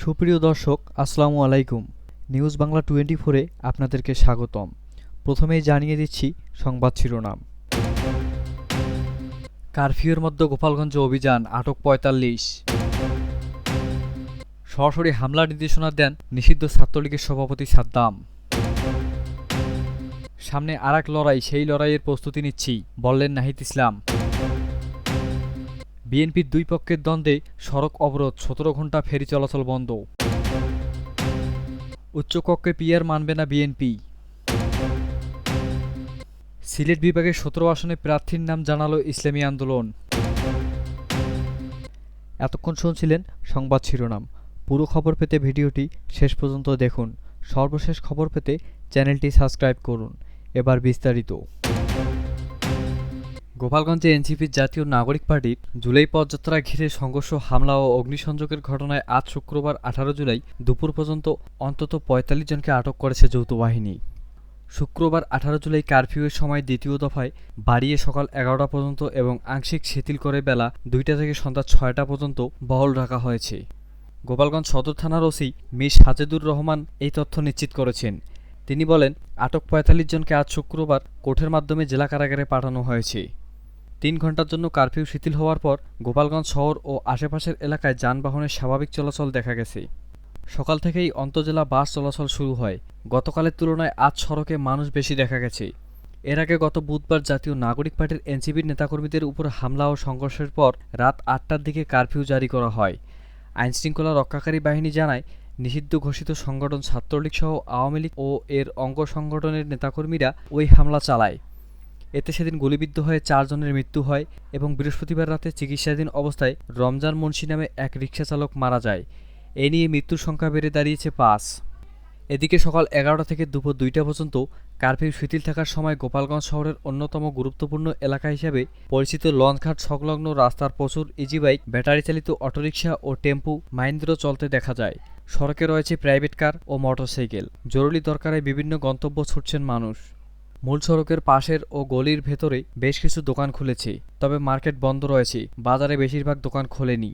সুপ্রিয় দর্শক, আসসালামু আলাইকুম। নিউজ বাংলা 24-এ আপনাদেরকে স্বাগতম। প্রথমেই জানিয়ে দিচ্ছি সংবাদ শিরোনাম। কারফিউর মধ্যে গোপালগঞ্জে অভিযান, আটক ৪৫। সরাসরি হামলার নির্দেশনা দেন নিষিদ্ধ ছাত্রলীগের সভাপতি সাদ্দাম। সামনে আরেক লড়াই, সেই লড়াইয়ের প্রস্তুতি নিচ্ছি, বললেন নাহিদ ইসলাম। বিএনপির দুই পক্ষের দ্বন্দ্বে সড়ক অবরোধ, ১৭ ঘণ্টা ফেরি চলাচল বন্ধ। উচ্চকক্ষে পিআর মানবে না বিএনপি। সিলেট বিভাগের ১৭ আসনে প্রার্থীর নাম জানালো ইসলামী আন্দোলন। এতক্ষণ শুনছিলেন সংবাদ শিরোনাম। পুরো খবর পেতে ভিডিওটি শেষ পর্যন্ত দেখুন। সর্বশেষ খবর পেতে চ্যানেলটি সাবস্ক্রাইব করুন। এবার বিস্তারিত। গোপালগঞ্জে এনসিপির জাতীয় নাগরিক পার্টির জুলাই পদযাত্রা ঘিরে সংঘর্ষ, হামলা ও অগ্নিসংযোগের ঘটনায় আজ শুক্রবার ১৮ জুলাই দুপুর পর্যন্ত অন্তত ৪৫ জনকে আটক করেছে যৌথ বাহিনী। শুক্রবার ১৮ জুলাই কারফিউয়ের সময় দ্বিতীয় দফায় বাড়িয়ে সকাল ১১টা পর্যন্ত এবং আংশিক শিথিল করে বেলা ২টা থেকে সন্ধ্যা ৬টা পর্যন্ত বহাল রাখা হয়েছে। গোপালগঞ্জ সদর থানার ওসি মি সাজেদুর রহমান এই তথ্য নিশ্চিত করেছেন। তিনি বলেন, আটক ৪৫ জনকে আজ শুক্রবার কোর্টের মাধ্যমে জেলা কারাগারে পাঠানো হয়েছে। ৩ ঘণ্টার জন্য কারফিউ শিথিল হওয়ার পর গোপালগঞ্জ শহর ও আশেপাশের এলাকায় যানবাহনের স্বাভাবিক চলাচল দেখা গেছে। সকাল থেকেই অন্তজেলা বাস চলাচল শুরু হয়। গতকালের তুলনায় আজ সড়কে মানুষ বেশি দেখা গেছে। এর আগে গত বুধবার জাতীয় নাগরিক পার্টির এনসিপির নেতাকর্মীদের উপর হামলা ও সংঘর্ষের পর রাত ৮টার দিকে কারফিউ জারি করা হয়। আইনশৃঙ্খলা রক্ষাকারী বাহিনী জানায়, নিষিদ্ধ ঘোষিত সংগঠন ছাত্রলীগ সহ আওয়ামী লীগ ও এর অঙ্গ সংগঠনের নেতাকর্মীরা ওই হামলা চালায়। এতে সেদিন গুলিবিদ্ধ হয়ে ৪ জনের মৃত্যু হয় এবং বৃহস্পতিবার রাতে চিকিৎসাধীন অবস্থায় রমজান মুন্সি নামে এক রিকশা চালক মারা যায়। এ নিয়ে মৃত্যুর সংখ্যা বেড়ে দাঁড়িয়েছে ৫। এদিকে সকাল ১১টা থেকে দুপুর ২টা পর্যন্ত কারফিউ শিথিল থাকার সময় গোপালগঞ্জ শহরের অন্যতম গুরুত্বপূর্ণ এলাকা হিসেবে পরিচিত লঞ্চঘাট সংলগ্ন রাস্তার প্রচুর ইজিবাইক, ব্যাটারি চালিত অটোরিকশা ও টেম্পু মাইন্দ্র চলতে দেখা যায়। সড়কে রয়েছে প্রাইভেট কার ও মোটরসাইকেল। জরুরি দরকারে বিভিন্ন গন্তব্য ছুটছেন মানুষ। মূল সড়কের পাশের ও গলির ভেতরে বেশ কিছু দোকান খুলেছে, তবে মার্কেট বন্ধ রয়েছে। বাজারে বেশিরভাগ দোকান খোলেনি।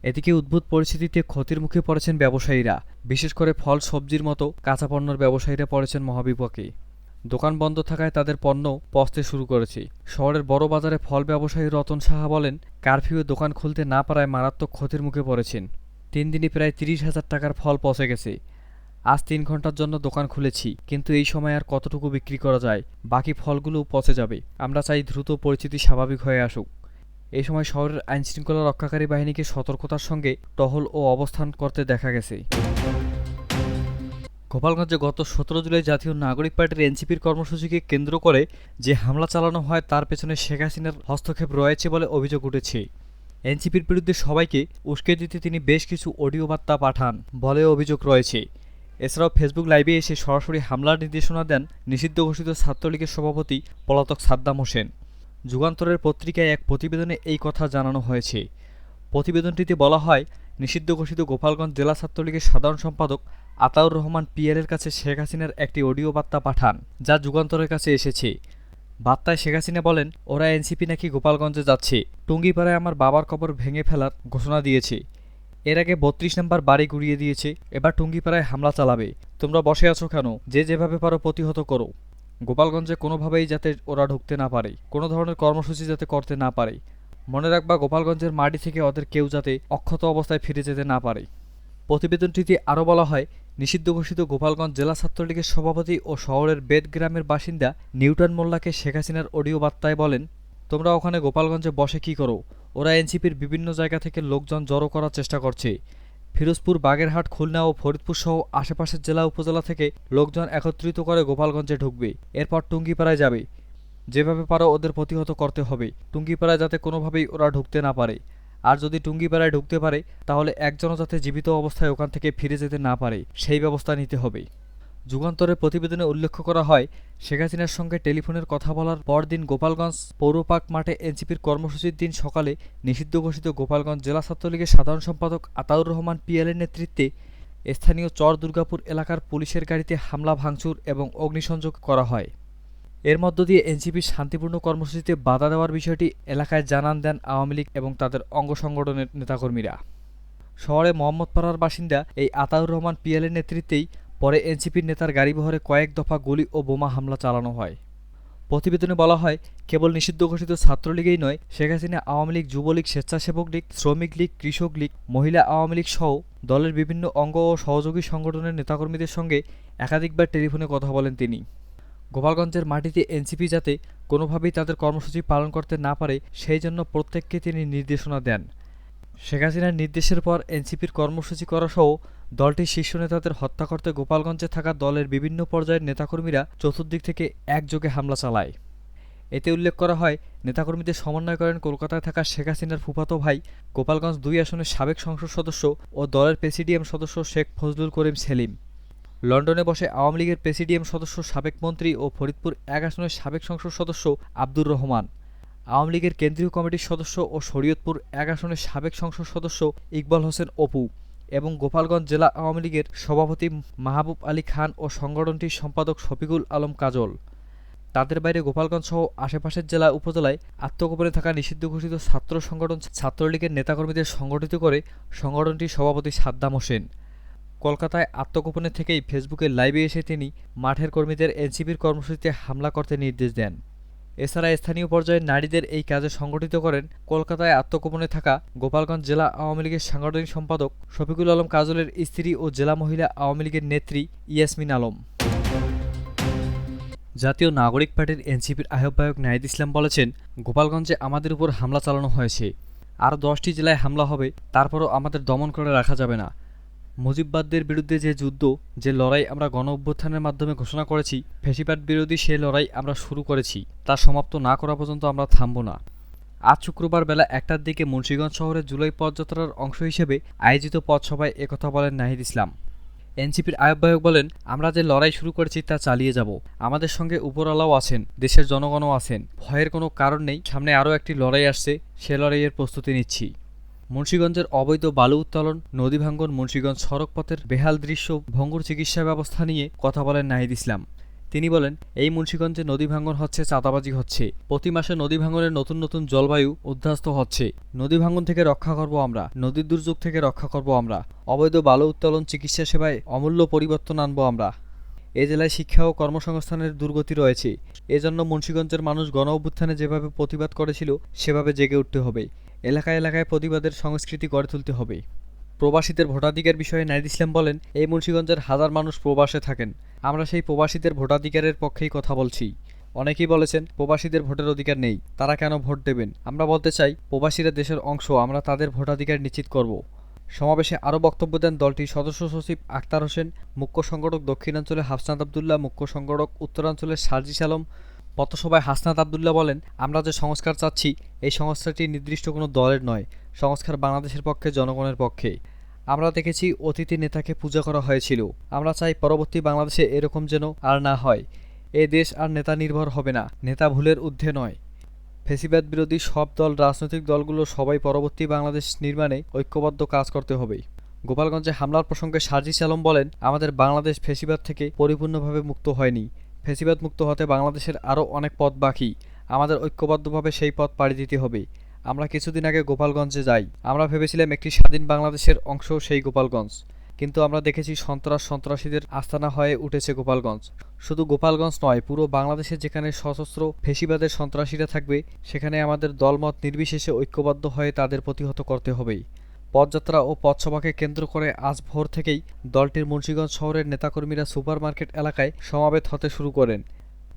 এদিকে উদ্ভূত পরিস্থিতিতে ক্ষতির মুখে পড়েছেন ব্যবসায়ীরা। বিশেষ করে ফল, সবজির মতো কাঁচা পণ্যের ব্যবসায়ীরা পড়েছেন মহাবিপদে। দোকান বন্ধ থাকায় তাদের পণ্য পচতে শুরু করেছে। শহরের বড় বাজারে ফল ব্যবসায়ী রতন সাহা বলেন, কারফিউয়ে দোকান খুলতে না পারায় মারাত্মক ক্ষতির মুখে পড়েছেন। ৩ দিনে প্রায় ৩০,০০০ টাকার ফল পচে গেছে। আজ ৩ ঘন্টার জন্য দোকান খুলেছি, কিন্তু এই সময় আর কতটুকু বিক্রি করা যায়? বাকি ফলগুলো পচে যাবে। আমরা চাই দ্রুত পরিস্থিতি স্বাভাবিক হয়ে আসুক। এই সময় শহরের আইনশৃঙ্খলা রক্ষাকারী বাহিনীকে সতর্কতার সঙ্গে টহল ও অবস্থান করতে দেখা গেছে। গোপালগঞ্জে গত ১৭ জুলাই জাতীয় নাগরিক পার্টির এনসিপির কর্মসূচিকে কেন্দ্র করে যে হামলা চালানো হয় তার পেছনে শেখ হাসিনার হস্তক্ষেপ রয়েছে বলে অভিযোগ উঠেছে। এনসিপির বিরুদ্ধে সবাইকে উস্কে দিতে তিনি বেশ কিছু অডিও বার্তা পাঠান বলে অভিযোগ রয়েছে। এছাড়াও ফেসবুক লাইভে এসে সরাসরি হামলার নির্দেশনা দেন নিষিদ্ধ ঘোষিত ছাত্রলীগের সভাপতি পলাতক সাদ্দাম হোসেন। যুগান্তরের পত্রিকায় এক প্রতিবেদনে এই কথা জানানো হয়েছে। প্রতিবেদনটিতে বলা হয়, নিষিদ্ধ ঘোষিত গোপালগঞ্জ জেলা ছাত্রলীগের সাধারণ সম্পাদক আতাউর রহমান পিয়ারের কাছে শেখ হাসিনার একটি অডিও বার্তা পাঠান, যা যুগান্তরের কাছে এসেছে। বার্তায় শেখ হাসিনা বলেন, ওরা এনসিপি নাকি গোপালগঞ্জে যাচ্ছে, টুঙ্গিপাড়ায় আমার বাবার কবর ভেঙে ফেলার ঘোষণা দিয়েছে। এর আগে ৩২ নম্বর বাড়ি গুড়িয়ে দিয়েছে, এবার টুঙ্গিপাড়ায় হামলা চালাবে। তোমরা বসে আছো কেন? যে যেভাবে পারো প্রতিহত করো। গোপালগঞ্জে কোনোভাবেই যাতে ওরা ঢুকতে না পারে, কোনো ধরনের কর্মসূচি যাতে করতে না পারে। মনে রাখবা, গোপালগঞ্জের মাটি থেকে ওদের কেউ যাতে অক্ষত অবস্থায় ফিরে যেতে না পারে। প্রতিবেদনটিতে আরও বলা হয়, নিষিদ্ধ ঘোষিত গোপালগঞ্জ জেলা ছাত্রলীগের সভাপতি ও শহরের বেদ গ্রামের বাসিন্দা নিউটন মোল্লাকে শেখ হাসিনার অডিও বার্তায় বলেন, তোমরা ওখানে গোপালগঞ্জে বসে কি করো? ওরা এনসিপির বিভিন্ন জায়গা থেকে লোকজন জড়ো করার চেষ্টা করছে। ফিরোজপুর, বাগেরহাট, খুলনা ও ফরিদপুর সহ আশেপাশের জেলা উপজেলা থেকে লোকজন একত্রিত করে গোপালগঞ্জে ঢুকবে, এরপর টুঙ্গিপাড়ায় যাবে। যেভাবে পারো ওদের প্রতিহত করতে হবে, টুঙ্গিপাড়ায় যাতে কোনোভাবেই ওরা ঢুকতে না পারে। আর যদি টুঙ্গিপাড়ায় ঢুকতে পারে, তাহলে একজনও যাতে জীবিত অবস্থায় ওখান থেকে ফিরে যেতে না পারে, সেই ব্যবস্থা নিতে হবে। যুগান্তরের প্রতিবেদনে উল্লেখ করা হয়, শেখ হাসিনার সঙ্গে টেলিফোনের কথা বলার পরদিন গোপালগঞ্জ পৌরপার্ক মাঠে এনসিপির কর্মসূচির দিন সকালে নিষিদ্ধ ঘোষিত গোপালগঞ্জ জেলা ছাত্রলীগের সাধারণ সম্পাদক আতাউর রহমান পিয়ালের নেতৃত্বে স্থানীয় চর দুর্গাপুর এলাকার পুলিশের গাড়িতে হামলা, ভাঙচুর এবং অগ্নিসংযোগ করা হয়। এর মধ্য দিয়ে এনসিপির শান্তিপূর্ণ কর্মসূচিতে বাধা দেওয়ার বিষয়টি এলাকায় জানান দেন আওয়ামী লীগ এবং তাদের অঙ্গ সংগঠনের নেতাকর্মীরা। শহরে মোহাম্মদপাড়ার বাসিন্দা এই আতাউর রহমান পিয়ালের নেতৃত্বেই পরে এনসিপির নেতার গাড়িবহরে কয়েক দফা গুলি ও বোমা হামলা চালানো হয়। প্রতিবেদনে বলা হয়, কেবল নিষিদ্ধ ঘোষিত ছাত্রলীগই নয়, শেখ হাসিনা আওয়ামী লীগ, যুবলীগ, স্বেচ্ছাসেবক লীগ, শ্রমিক লীগ, কৃষক লীগ, মহিলা আওয়ামী লীগ সহ দলের বিভিন্ন অঙ্গ ও সহযোগী সংগঠনের নেতাকর্মীদের সঙ্গে একাধিকবার টেলিফোনে কথা বলেন তিনি। গোপালগঞ্জের মাটিতে এনসিপি যাতে কোনোভাবেই তাদের কর্মসূচি পালন করতে না পারে সেই জন্য প্রত্যেককে তিনি নির্দেশনা দেন। শেখ হাসিনার নির্দেশের পর এনসিপির কর্মসূচি করাসহ দলটির শীর্ষ নেতাদের হত্যা করতে গোপালগঞ্জে থাকা দলের বিভিন্ন পর্যায়ের নেতাকর্মীরা চতুর্দিক থেকে একযোগে হামলা চালায়। এতে উল্লেখ করা হয়, নেতাকর্মীদের সমন্বয় করেন কলকাতায় থাকা শেখ হাসিনার ফুফাতো ভাই, গোপালগঞ্জ ২ আসনের সাবেক সংসদ সদস্য ও দলের প্রেসিডিয়াম সদস্য শেখ ফজলুল করিম সেলিম। লন্ডনে বসে আওয়ামী লীগের প্রেসিডিয়াম সদস্য, সাবেক মন্ত্রী ও ফরিদপুর ১ আসনের সাবেক সংসদ সদস্য আব্দুর রহমান, আওয়ামী লীগের কেন্দ্রীয় কমিটির সদস্য ও শরীয়তপুর ১ আসনের সাবেক সংসদ সদস্য ইকবাল হোসেন অপু এবং গোপালগঞ্জ জেলা আওয়ামী লীগের সভাপতি মাহবুব আলী খান ও সংগঠনটির সম্পাদক শফিকুল আলম কাজল। তাদের বাইরে গোপালগঞ্জ সহ আশেপাশের জেলা উপজেলায় আত্মগোপনে থাকা নিষিদ্ধ ঘোষিত ছাত্র সংগঠন ছাত্রলীগের নেতাকর্মীদের সংগঠিত করে সংগঠনটির সভাপতি সাদ্দাম হোসেন। কলকাতায় আত্মগোপনে থেকেই ফেসবুকে লাইভে এসে তিনি মাঠের কর্মীদের এনসিপির কর্মসূচিতে হামলা করতে নির্দেশ দেন। এছাড়া স্থানীয় পর্যায়ে নারীদের এই কাজে সংগঠিত করেন কলকাতায় আত্মগোপনে থাকা গোপালগঞ্জ জেলা আওয়ামী লীগের সাংগঠনিক সম্পাদক শফিকুল আলম কাজলের স্ত্রী ও জেলা মহিলা আওয়ামী লীগের নেত্রী ইয়াসমিন আলম। জাতীয় নাগরিক পার্টির এনসিপির আহ্বায়ক নাহিদ ইসলাম বলেছেন, গোপালগঞ্জে আমাদের উপর হামলা চালানো হয়েছে, আর ১০টি জেলায় হামলা হবে, তারপরও আমাদের দমন করে রাখা যাবে না। মুজিববাদদের বিরুদ্ধে যে যুদ্ধ, যে লড়াই আমরা গণ অভ্যুত্থানের মাধ্যমে ঘোষণা করেছি, ফ্যাসিবাদ বিরোধী সে লড়াই আমরা শুরু করেছি, তা সমাপ্ত না করা পর্যন্ত আমরা থামব না। আজ শুক্রবার বেলা ১টার দিকে মুন্সিগঞ্জ শহরে জুলাই পদযাত্রার অংশ হিসেবে আয়োজিত পথসভায় একথা বলেন নাহিদ ইসলাম। এনসিপির আহ্বায়ক বলেন, আমরা যে লড়াই শুরু করেছি তা চালিয়ে যাব। আমাদের সঙ্গে উপরওয়ালাও আছেন, দেশের জনগণও আছেন, ভয়ের কোনো কারণ নেই। সামনে আরও একটি লড়াই আসছে, সে লড়াইয়ের প্রস্তুতি নিচ্ছি। মুন্সিগঞ্জের অবৈধ বালু উত্তোলন, নদী ভাঙ্গন, মুন্সিগঞ্জ সড়ক পথের বেহাল দৃশ্য, ভঙ্গুর চিকিৎসা ব্যবস্থা নিয়ে কথা বলেন নাহিদ ইসলাম। তিনি বলেন, এই মুন্সিগঞ্জে নদী ভাঙ্গন হচ্ছে, চাঁদাবাজি হচ্ছে, প্রতি মাসে নদী ভাঙ্গনের নতুন নতুন জলবায়ু উদ্বাস্ত হচ্ছে। নদী ভাঙ্গন থেকে রক্ষা করব আমরা, নদীর দুর্যোগ থেকে রক্ষা করব আমরা, অবৈধ বালু উত্তোলন, চিকিৎসা সেবায় অমূল্য পরিবর্তন আনব আমরা। এ জেলায় শিক্ষা ও কর্মসংস্থানের দুর্গতি রয়েছে। এজন্য মুন্সিগঞ্জের মানুষ গণ অভ্যুত্থানে যেভাবে প্রতিবাদ করেছিল সেভাবে জেগে উঠতে হবে। এলাকায় এলাকায় প্রতিবাদের সংস্কৃতি গড়ে তুলতে হবে। প্রবাসীদের ভোটাধিকার বিষয়ে নাহিদ ইসলাম বলেন, এই মুন্সিগঞ্জের হাজার মানুষ প্রবাসে থাকেন। আমরা সেই প্রবাসীদের ভোটাধিকারের পক্ষেই কথা বলছি। অনেকেই বলেছেন প্রবাসীদের ভোটের অধিকার নেই, তারা কেন ভোট দেবেন? আমরা বলতে চাই, প্রবাসীরা দেশের অংশ, আমরা তাদের ভোটাধিকার নিশ্চিত করব। সমাবেশে আরও বক্তব্য দেন দলটির সদস্য সচিব আক্তার হোসেন, মুখ্য সংগঠক দক্ষিণাঞ্চলে হাসনাত আবদুল্লাহ, মুখ্য সংগঠক উত্তরাঞ্চলের সার্জিস আলম। পথসভায় হাসনাত আবদুল্লাহ বলেন, আমরা যে সংস্কার চাচ্ছি, এই সংস্কারটি নির্দিষ্ট কোনো দলের নয়, সংস্কার বাংলাদেশের পক্ষে, জনগণের পক্ষে। আমরা দেখেছি অতীতে নেতাকে পূজা করা হয়েছিল, আমরা চাই পরবর্তী বাংলাদেশে এরকম যেন আর না হয়। এ দেশ আর নেতা নির্ভর হবে না, নেতা ভুলের ঊর্ধ্বে নয়। ফ্যাসিবাদ বিরোধী সব দল, রাজনৈতিক দলগুলো সবাই পরবর্তী বাংলাদেশ নির্মাণে ঐক্যবদ্ধ কাজ করতে হবে। গোপালগঞ্জে হামলার প্রসঙ্গে সার্জিস আলম বলেন, আমাদের বাংলাদেশ ফ্যাসিবাদ থেকে পরিপূর্ণভাবে মুক্ত হয়নি। ফ্যাসিবাদ মুক্ত হতে বাংলাদেশের আরও অনেক পথ বাকি, আমাদের ঐক্যবদ্ধভাবে সেই পথ পাড়ি দিতে হবে। আমরা কিছুদিন আগে গোপালগঞ্জে যাই, আমরা ভেবেছিলাম একটি স্বাধীন বাংলাদেশের অংশ সেই গোপালগঞ্জ, কিন্তু আমরা দেখেছি সন্ত্রাসীদের আস্তানা হয়ে উঠেছে গোপালগঞ্জ। শুধু গোপালগঞ্জ নয়, পুরো বাংলাদেশে যেখানে সশস্ত্র ফ্যাসিবাদের সন্ত্রাসীরা থাকবে, সেখানে আমাদের দলমত নির্বিশেষে ঐক্যবদ্ধ হয়ে তাদের প্রতিহত করতে হবে। পদযাত্রা ও পথসভাকে কেন্দ্র করে আজ ভোর থেকেই দলটির মুন্সিগঞ্জ শহরের নেতাকর্মীরা সুপারমার্কেট এলাকায় সমাবেত হতে শুরু করেন।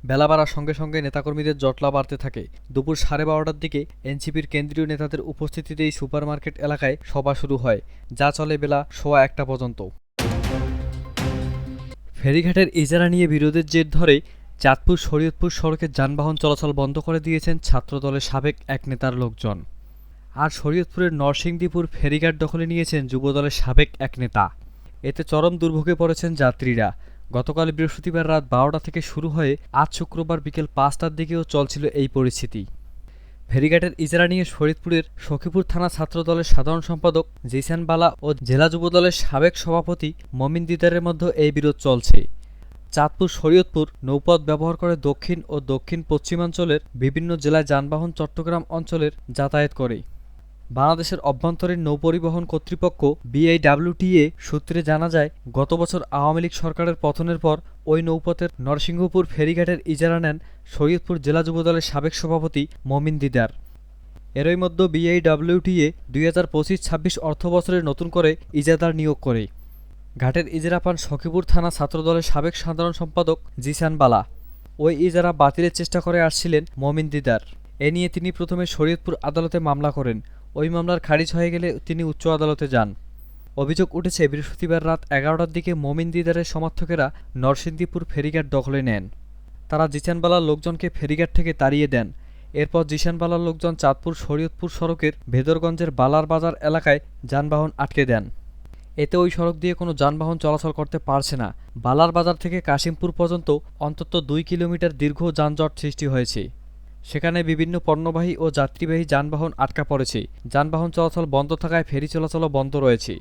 বেলা বাড়ার সঙ্গে সঙ্গে নেতাকর্মীদের জটলা বাড়তে থাকে। দুপুর 12:30টার দিকে এনসিপির কেন্দ্রীয় নেতাদের উপস্থিতিতেই সুপারমার্কেট এলাকায় সভা শুরু হয়, যা চলে বেলা 1:15 পর্যন্ত। ফেরিঘাটের ইজারা নিয়ে বিরোধের জের ধরে চাঁদপুর শরীয়তপুর সড়কে যানবাহন চলাচল বন্ধ করে দিয়েছেন ছাত্রদলের সাবেক এক নেতার লোকজন। আর শরীয়তপুরের নরসিংদীপুর ফেরিঘাট দখলে নিয়েছেন যুবদলের সাবেক এক নেতা। এতে চরম দুর্ভোগে পড়েছেন যাত্রীরা। গতকাল বৃহস্পতিবার রাত 12টা থেকে শুরু হয়ে আজ শুক্রবার বিকেল 5টার দিকেও চলছিল এই পরিস্থিতি। ফেরিঘাটের ইজারা নিয়ে ফরিদপুরের সখীপুর থানা ছাত্রদলের সাধারণ সম্পাদক জিসান বালা ও জেলা যুবদলের সাবেক সভাপতি মমিন দিদারের মধ্যে এই বিরোধ চলছে। চাঁদপুর শরীয়তপুর নৌপথ ব্যবহার করে দক্ষিণ ও দক্ষিণ পশ্চিমাঞ্চলের বিভিন্ন জেলায় যানবাহন চট্টগ্রাম অঞ্চলের যাতায়াত করে। বাংলাদেশের অভ্যন্তরীণ নৌপরিবহন কর্তৃপক্ষ বিআইডব্লিউটিএ সূত্রে জানা যায়, গত বছর আওয়ামী লীগ সরকারের পতনের পর ওই নৌপথের নরসিংহপুর ফেরিঘাটের ইজারা নেন শরীয়তপুর জেলা যুবদলের সাবেক সভাপতি মমিন দিদার। এরই মধ্যে বিআইডব্লিউটিএ ২০২৫-২৬ অর্থবছরে নতুন করে ইজারাদার নিয়োগ করে। ঘাটের ইজারা পান সখীপুর থানা ছাত্রদলের সাবেক সাধারণ সম্পাদক জিসান বালা। ওই ইজারা বাতিলের চেষ্টা করে আসছিলেন মমিন দিদার। এ নিয়ে তিনি প্রথমে শরীয়তপুর আদালতে মামলা করেন। ওই মামলার খারিজ হয়ে গেলে তিনি উচ্চ আদালতে যান। অভিযোগ উঠেছে, বৃহস্পতিবার রাত ১১টার দিকে মমিন দিদারের সমর্থকেরা নরসিংদীপুর ফেরিঘাট দখলে নেন। তারা জিসানবালার লোকজনকে ফেরিঘাট থেকে তাড়িয়ে দেন। এরপর জিসানবালার লোকজন চাঁদপুর শরীয়তপুর সড়কের ভেদরগঞ্জের বালার বাজার এলাকায় যানবাহন আটকে দেন। এতে ওই সড়ক দিয়ে কোনো যানবাহন চলাচল করতে পারছে না। বালার বাজার থেকে কাশিমপুর পর্যন্ত অন্তত ২ কিলোমিটার দীর্ঘ যানজট সৃষ্টি হয়েছে। সেখানে বিভিন্ন পণ্যবাহী ও যাত্রীবাহী যানবাহন আটকা পড়েছে। যানবাহন চলাচল বন্ধ থাকায় ফেরি চলাচলও বন্ধ রয়েছে।